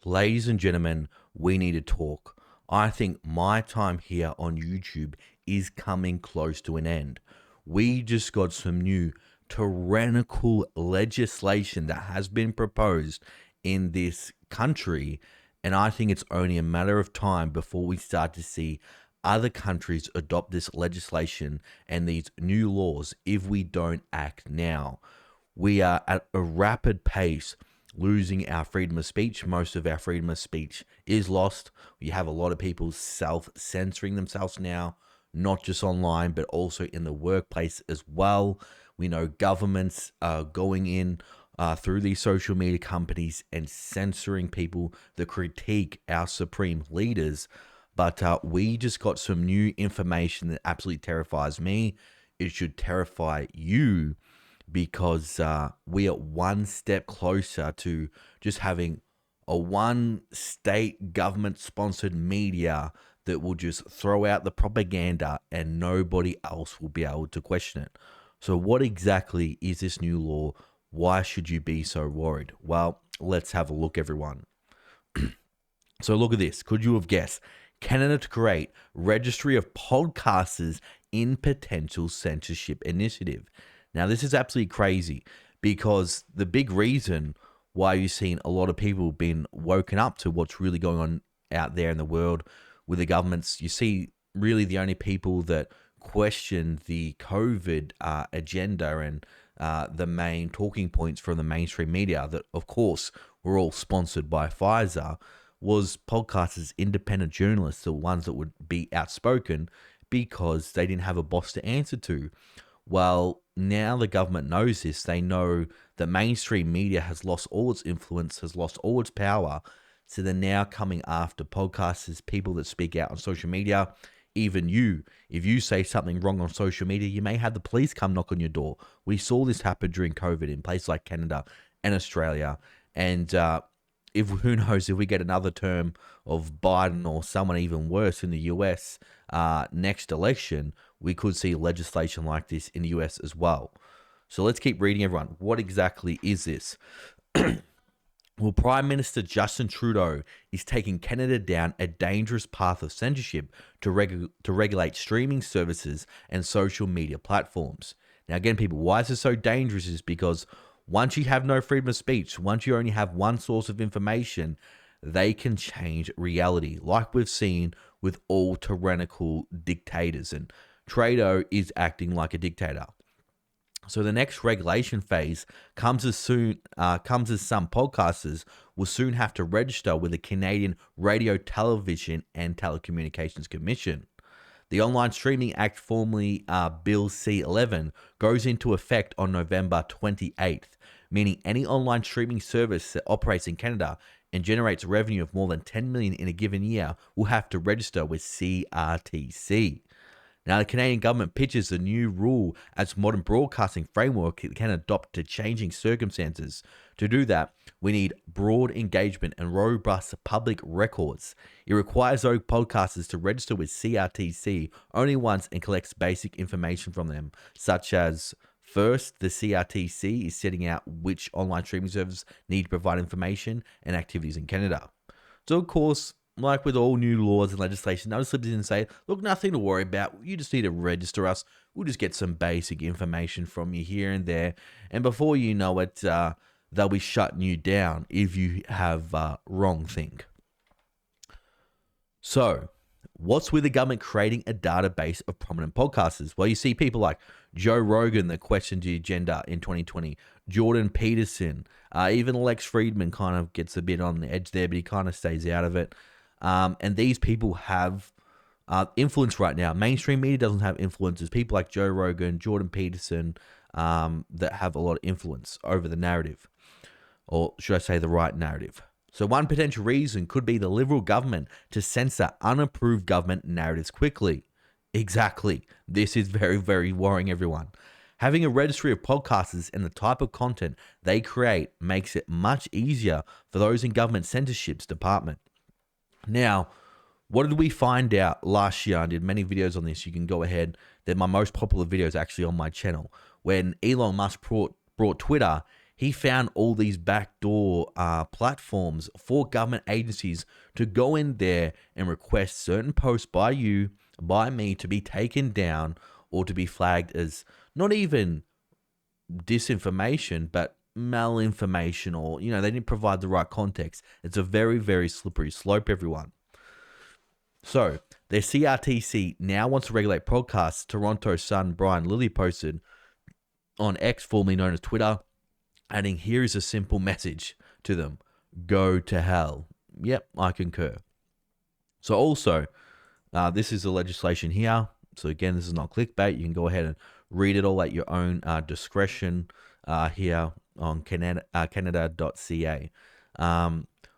Ladies and gentlemen, we need to talk. I think my time here on YouTube is coming close to an end. We just got some new tyrannical legislation that has been proposed in this country, and I think it's only a matter of time before we start to see other countries adopt this legislation and these new laws if we don't act now. We are at a rapid pace losing our freedom of speech. Most of our freedom of speech is lost. We have a lot of people self-censoring themselves now, not just online, but also in the workplace as well. We know governments are going in through these social media companies and censoring people that critique our supreme leaders. But we just got some new information that absolutely terrifies me. It should terrify you, because we are one step closer to just having a one state government sponsored media that will just throw out the propaganda and nobody else will be able to question it. So what exactly is this new law? Why should you be so worried? Well, let's have a look, everyone. So look at this. Could you have guessed? Canada to create registry of podcasters in potential censorship initiative. Now, this is absolutely crazy, because the big reason why you've seen a lot of people being woken up to what's really going on out there in the world with the governments, you see really the only people that question the COVID agenda and the main talking points from the mainstream media that, of course, were all sponsored by Pfizer, was podcasters, independent journalists, the ones that would be outspoken because they didn't have a boss to answer to. Well, now the government knows this. They know that mainstream media has lost all its influence, has lost all its power. So they're now coming after podcasters, people that speak out on social media. Even you, if you say something wrong on social media, you may have the police come knock on your door. We saw this happen during COVID in places like Canada and Australia. And if who knows if we get another term of Biden or someone even worse in the US next election, we could see legislation like this in the US as well. So let's keep reading, everyone. What exactly is this? Well, Prime Minister Justin Trudeau is taking Canada down a dangerous path of censorship to regulate streaming services and social media platforms. Now, again, people, why is this so dangerous? Is because once you have no freedom of speech, once you only have one source of information, they can change reality, like we've seen with all tyrannical dictators. And Trudeau is acting like a dictator. So the next regulation phase comes as some podcasters will soon have to register with the Canadian Radio, Television and Telecommunications Commission. The Online Streaming Act, formerly Bill C-11, goes into effect on November 28th, meaning any online streaming service that operates in Canada and generates revenue of more than $10 million in a given year will have to register with CRTC. Now, the Canadian government pitches the new rule as modern broadcasting framework it can adopt to changing circumstances. To do that, we need broad engagement and robust public records. It requires those podcasters to register with CRTC only once and collects basic information from them, such as first, the CRTC is setting out which online streaming services need to provide information and activities in Canada. So, of course, like with all new laws and legislation, they'll slip in and say, look, nothing to worry about. You just need to register us. We'll just get some basic information from you here and there. And before you know it, they'll be shutting you down if you have wrong thing. So, what's with the government creating a database of prominent podcasters? Well, you see people like Joe Rogan that questioned the agenda in 2020, Jordan Peterson, even Lex Friedman kind of gets a bit on the edge there, but he kind of stays out of it. And these people have influence right now. Mainstream media doesn't have influencers. People like Joe Rogan, Jordan Peterson, that have a lot of influence over the narrative, or should I say the right narrative. So one potential reason could be the Liberal government to censor unapproved government narratives quickly. Exactly. This is very, very worrying, everyone. Having a registry of podcasters and the type of content they create makes it much easier for those in government censorship's department. Now, what did we find out last year? I did many videos on this. You can go ahead. They're my most popular videos actually on my channel. When Elon Musk brought Twitter, he found all these backdoor platforms for government agencies to go in there and request certain posts by you, by me, to be taken down or to be flagged as not even disinformation, but malinformation, or, they didn't provide the right context. It's a very, very slippery slope, everyone. So, their CRTC now wants to regulate podcasts. Toronto Sun Brian Lilly posted on X, formerly known as Twitter, adding, "Here is a simple message to them. Go to hell." Yep, I concur. So also, this is the legislation here. So again, this is not clickbait. You can go ahead and read it all at your own discretion here on Canada.ca.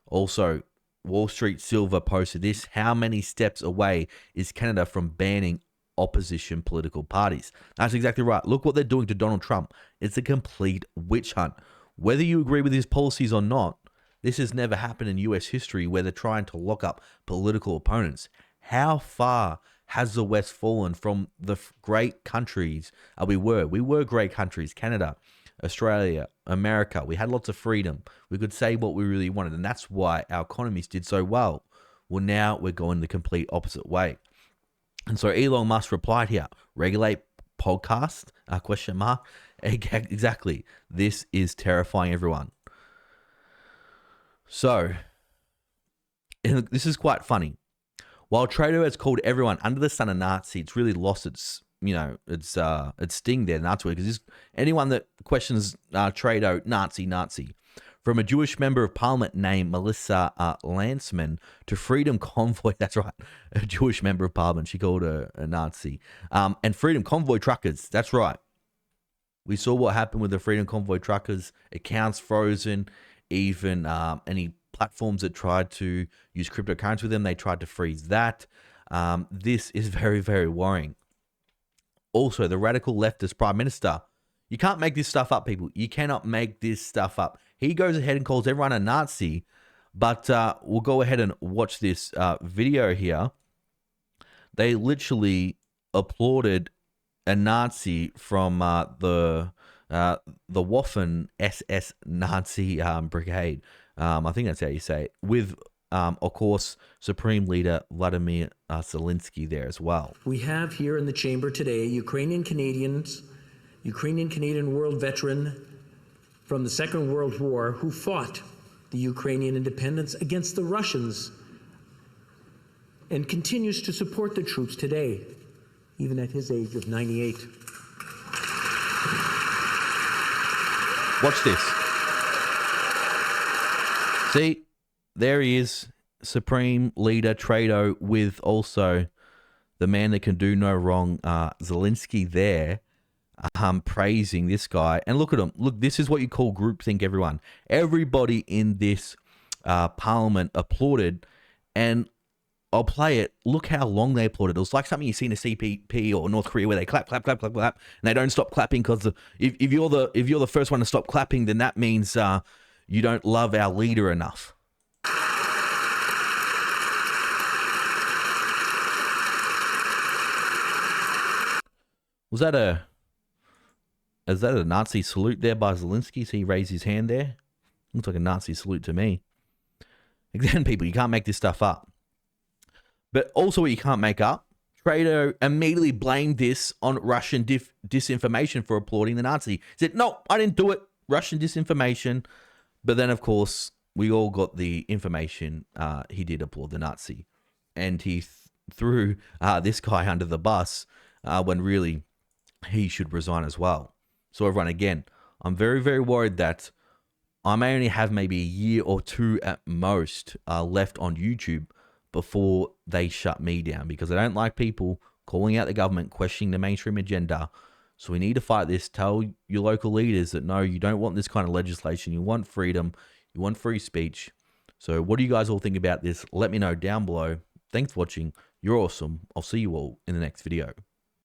Also, Wall Street Silver posted this. How many steps away is Canada from banning opposition political parties? That's exactly right. Look what they're doing to Donald Trump. It's a complete witch hunt. Whether you agree with his policies or not, this has never happened in US history where they're trying to lock up political opponents. How far has the West fallen from the great countries we were? We were great countries. Canada, Australia, America. We had lots of freedom. We could say what we really wanted, and that's why our economies did so well. Well, now we're going the complete opposite way. And so Elon Musk replied here, regulate podcast, question mark. Exactly. This is terrifying, everyone. So, this is quite funny. While Trudeau has called everyone under the sun a Nazi, it's really lost its sting there, Nazi, because anyone that questions Trudeau, Nazi. From a Jewish member of parliament named Melissa Landsman to Freedom Convoy, that's right, a Jewish member of parliament, she called her a Nazi, and Freedom Convoy truckers, that's right. We saw what happened with the Freedom Convoy truckers, accounts frozen, even any platforms that tried to use cryptocurrency with them, they tried to freeze that. This is very, very worrying. Also, the radical leftist prime minister, you can't make this stuff up, people. You cannot make this stuff up. He goes ahead and calls everyone a Nazi, but we'll go ahead and watch this video here. They literally applauded a Nazi from the Waffen SS Nazi brigade. I think that's how you say it. With, of course, Supreme Leader Vladimir Zelensky there as well. We have here in the chamber today Ukrainian-Canadian world veteran from the Second World War who fought the Ukrainian independence against the Russians and continues to support the troops today, even at his age of 98. Watch this. See, there he is, Supreme Leader Trudeau, with also the man that can do no wrong, Zelensky there, praising this guy. And look at him. Look, this is what you call groupthink, everyone. Everybody in this parliament applauded, and I'll play it. Look how long they applauded. It was like something you see in a CPP or North Korea where they clap, clap, clap, clap, clap, and they don't stop clapping because if you're the first one to stop clapping, then that means you don't love our leader enough. Is that a Nazi salute there by Zelensky? So he raised his hand there. Looks like a Nazi salute to me. Again, people, you can't make this stuff up. But also what you can't make up, Trudeau immediately blamed this on Russian disinformation for applauding the Nazi. He said, no, I didn't do it. Russian disinformation. But then, of course, we all got the information he did applaud the Nazi. And he threw this guy under the bus when really he should resign as well. So everyone, again, I'm very, very worried that I may only have maybe a year or two at most left on YouTube before they shut me down, because I don't like people calling out the government, questioning the mainstream agenda. So we need to fight this. Tell your local leaders that no, you don't want this kind of legislation. You want freedom. You want free speech. So what do you guys all think about this? Let me know down below. Thanks for watching. You're awesome. I'll see you all in the next video.